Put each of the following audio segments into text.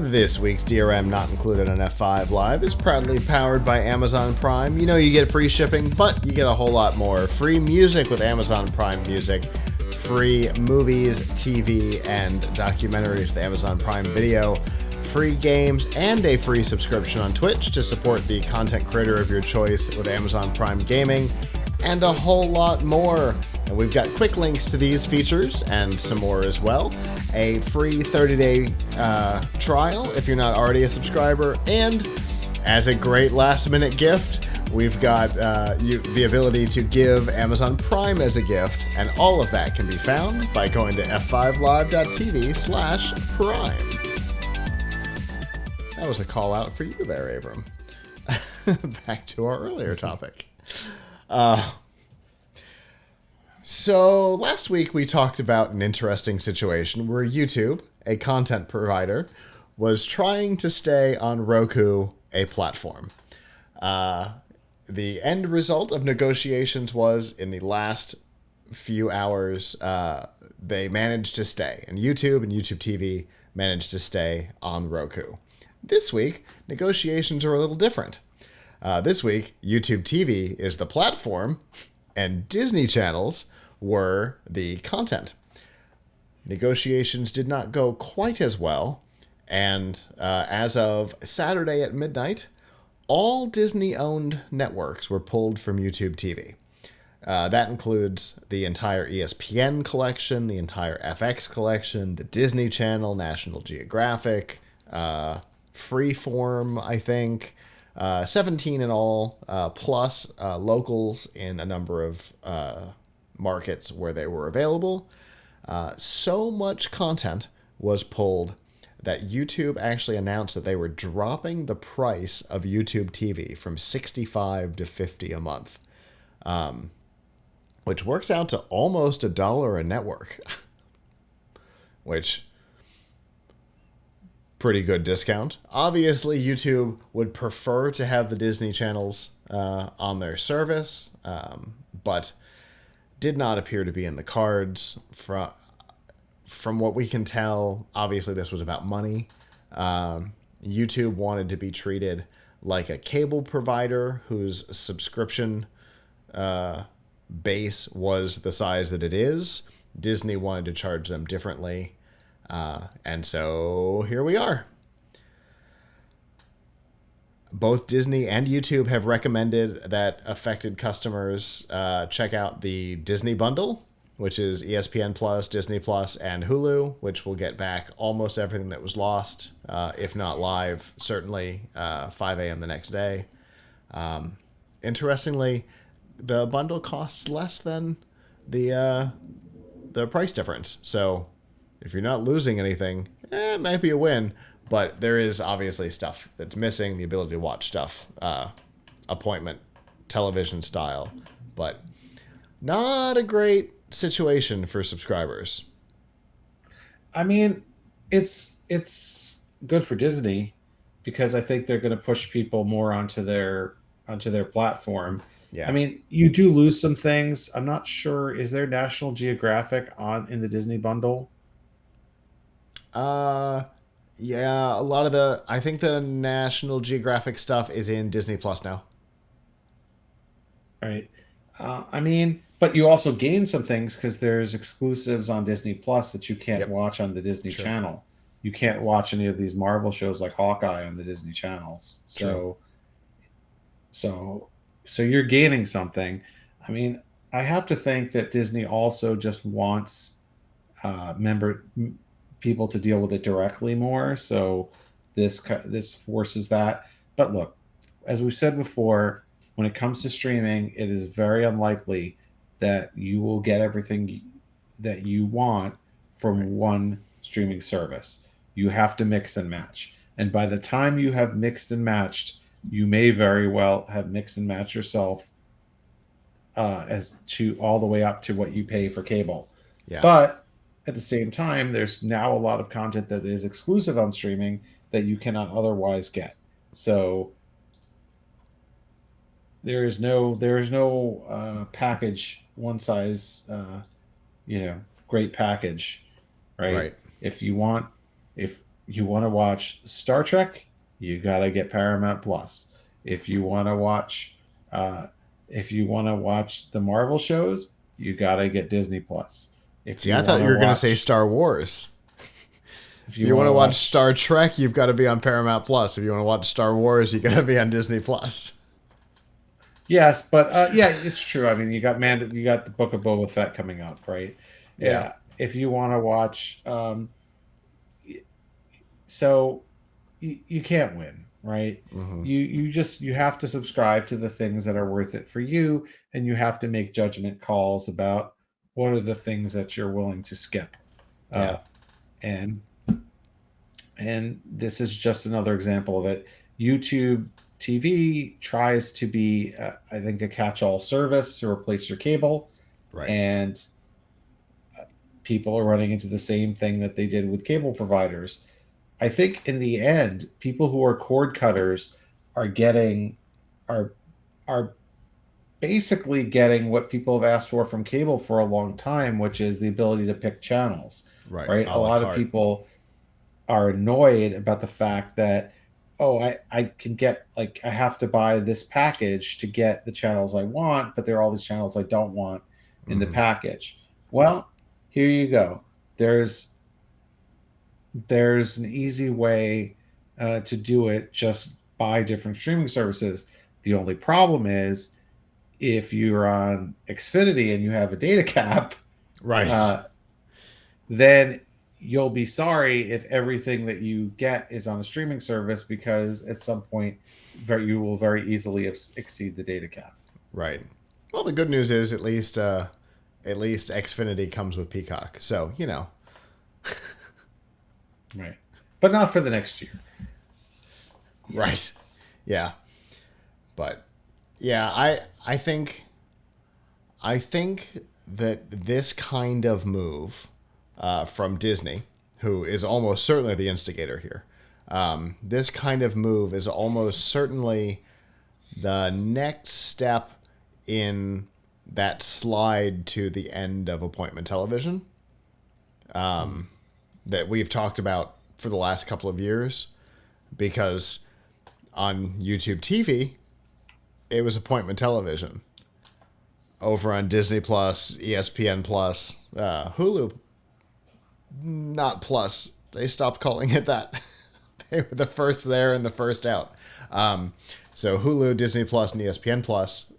This week's DRM Not Included on F5 Live is proudly powered by Amazon Prime. You know you get free shipping, but you get a whole lot more. Free music with Amazon Prime Music, free movies, TV, and documentaries with Amazon Prime Video, free games, and a free subscription on Twitch to support the content creator of your choice with Amazon Prime Gaming, and a whole lot more. And we've got quick links to these features and some more as well. A free 30-day trial if you're not already a subscriber. And as a great last-minute gift, we've got the ability to give Amazon Prime as a gift. And all of that can be found by going to f5live.tv/prime. That was a call out for you there, Abram. Back to our earlier topic. So last week we talked about an interesting situation where YouTube, a content provider, was trying to stay on Roku, a platform. The end result of negotiations was in the last few hours, they managed to stay, and YouTube TV managed to stay on Roku. This week, negotiations are a little different. This week, YouTube TV is the platform, and Disney channels were the content. Negotiations did not go quite as well, and as of Saturday at midnight, all Disney-owned networks were pulled from YouTube TV. That includes the entire ESPN collection, the entire FX collection, the Disney Channel, National Geographic, Freeform, I think, 17 in all, plus locals in a number of markets where they were available. So much content was pulled that YouTube actually announced that they were dropping the price of YouTube TV from $65 to $50 a month, which works out to almost $1 a network, which pretty good discount. Obviously, YouTube would prefer to have the Disney channels on their service, but did not appear to be in the cards. From what we can tell, obviously this was about money. YouTube wanted to be treated like a cable provider whose subscription base was the size that it is. Disney wanted to charge them differently. And so here we are. Both Disney and YouTube have recommended that affected customers check out the Disney bundle, which is ESPN Plus, Disney Plus, and Hulu, which will get back almost everything that was lost, if not live, certainly 5 a.m. the next day. Interestingly, the bundle costs less than the price difference. So if you're not losing anything, it might be a win. But there is obviously stuff that's missing, the ability to watch stuff, appointment, television style, but not a great situation for subscribers. I mean, it's good for Disney because I think they're going to push people more onto their platform. Yeah. I mean, you do lose some things. I'm not sure. Is there National Geographic in the Disney bundle? Yeah, a lot of I think the National Geographic stuff is in Disney Plus now. Right. I mean, but you also gain some things because there's exclusives on Disney Plus that you can't watch on the Disney Channel. You can't watch any of these Marvel shows like Hawkeye on the Disney channels. So you're gaining something. I mean, I have to think that Disney also just wants people to deal with it directly more. So this forces that. But look, as we've said before, when it comes to streaming, it is very unlikely that you will get everything that you want from one streaming service. You have to mix and match. And by the time you have mixed and matched, you may very well have mixed and matched yourself as to all the way up to what you pay for cable. Yeah. But at the same time, there's now a lot of content that is exclusive on streaming that you cannot otherwise get. So there is no package, one size, great package, right? Right. If you want, if you want to watch Star Trek, you got to get Paramount Plus. If you want to watch, uh, if you want to watch the Marvel shows, you got to get Disney Plus. If See, you I thought want you to were going to say watch, Star Wars. if If you you want want to to watch watch, Star Trek, you've got to be on Paramount Plus. If you want to watch Star Wars, you got to be on Disney Plus. yes, but yeah, it's true. I mean, you got the Book of Boba Fett coming up, right? Yeah. Yeah. If you want to watch, so you can't win, right? Mm-hmm. You have to subscribe to the things that are worth it for you, and you have to make judgment calls about what are the things that you're willing to skip. Yeah. And this is just another example of it. YouTube TV tries to be, I think, a catch-all service to replace your cable, Right. and people are running into the same thing that they did with cable providers. I think in the end, people who are cord cutters are getting are are basically getting what people have asked for from cable for a long time, which is the ability to pick channels. Right. Right? A A la lot of carte. people are annoyed about the fact that, oh, I can get, like, I have to buy this package to get the channels I want, but there are all these channels I don't want in the Mm-hmm. package. Well, here you go. There's an easy way to do it. Just buy different streaming services. The only problem is if you're on Xfinity and you have a data cap, Right. uh, then you'll be sorry if everything that you get is on a streaming service, because at some point you will very easily exceed the data cap. Right. Well, the good news is at least Xfinity comes with Peacock, so you know. Right. But not for the next year. Right. Yeah. But yeah, I think that this kind of move from Disney, who is almost certainly the instigator here, this kind of move is almost certainly the next step in that slide to the end of appointment television that we've talked about for the last couple of years, because on YouTube TV, it was appointment television. Over on Disney Plus, ESPN Plus, Hulu, not Plus. They stopped calling it that. They were the first there and the first out. So Hulu, Disney Plus, and ESPN Plus,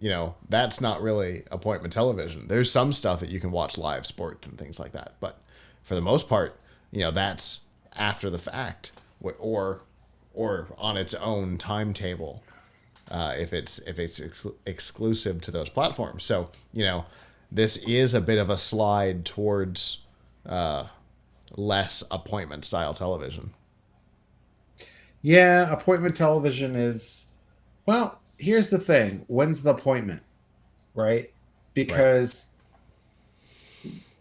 you know, that's not really appointment television. There's some stuff that you can watch live, sports and things like that, but for the most part, you know, that's after the fact, or on its own timetable, if it's exclusive to those platforms. So you know, this is a bit of a slide towards less appointment style television. Yeah, appointment television is, well, here's the thing. When's the appointment, right? Right. Because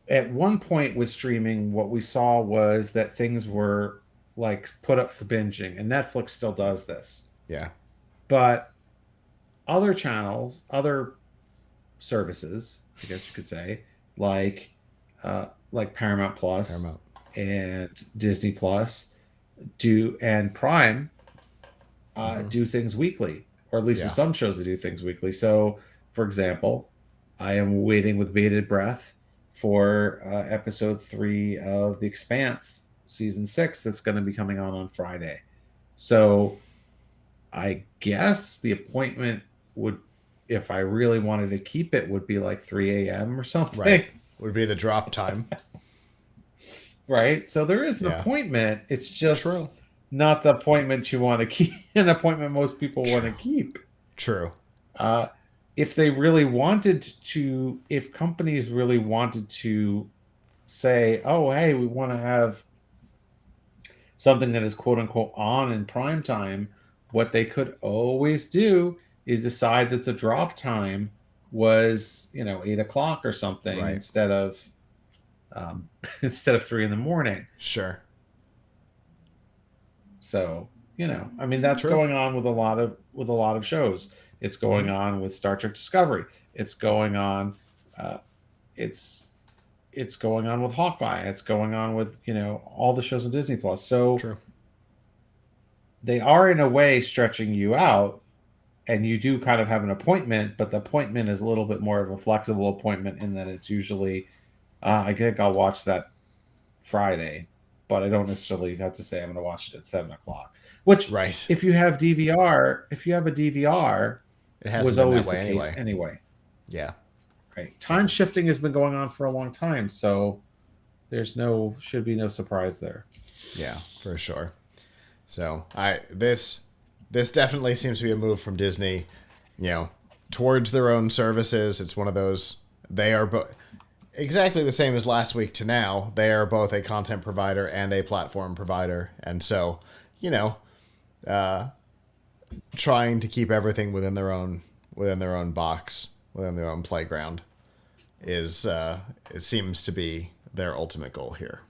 at one point with streaming, what we saw was that things were like put up for binging, and Netflix still does this. Yeah. But other channels, other services, I guess you could say, like Paramount Plus Paramount. and Disney Plus and Prime do things weekly, or at least with Yeah. some shows they do things weekly. So, for example, I am waiting with bated breath for episode 3 of The Expanse season 6 that's going to be coming on Friday. So I guess the appointment would, if I really wanted to keep it, would be like 3 a.m. or something. Right. Would be the drop time. Right. So there is an Yeah. appointment. It's just True. not the appointment you want to keep, an appointment most people want to keep. True. If they really wanted to, if companies really wanted to say, oh, hey, we want to have something that is quote unquote on in prime time, what they could always do is decide that the drop time was, 8 o'clock or something, Right. instead of instead of 3 a.m. Sure. So, I mean, that's True. going on with a lot of shows. It's going on with Star Trek Discovery. It's going on. It's it's going on with Hawkeye. It's going on with, all the shows on Disney Plus. So True. they are in a way stretching you out, and you do kind of have an appointment, but the appointment is a little bit more of a flexible appointment in that it's usually, I think I'll watch that Friday, but I don't necessarily have to say I'm going to watch it at 7 o'clock. Which, Right. if you have DVR, if you have a DVR, It hasn't was been always that the way case anyway. Yeah. Right. Time shifting has been going on for a long time, so should be no surprise there. Yeah, for sure. So this definitely seems to be a move from Disney, towards their own services. It's one of those, they are both exactly the same as last week to now. They are both a content provider and a platform provider, and so trying to keep everything within their own box, within their own playground, is it seems to be their ultimate goal here.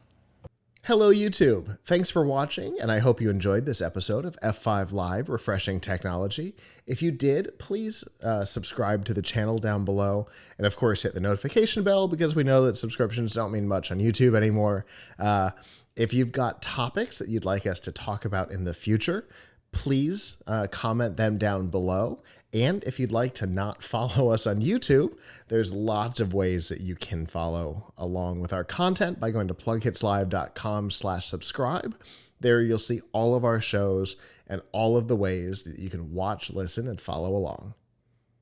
Hello, YouTube. Thanks for watching, and I hope you enjoyed this episode of F5 Live Refreshing Technology. If you did, please subscribe to the channel down below, and of course hit the notification bell, because we know that subscriptions don't mean much on YouTube anymore. If you've got topics that you'd like us to talk about in the future, please comment them down below. And if you'd like to not follow us on YouTube, there's lots of ways that you can follow along with our content by going to PLUGHITZlive.com/subscribe. There you'll see all of our shows and all of the ways that you can watch, listen, and follow along.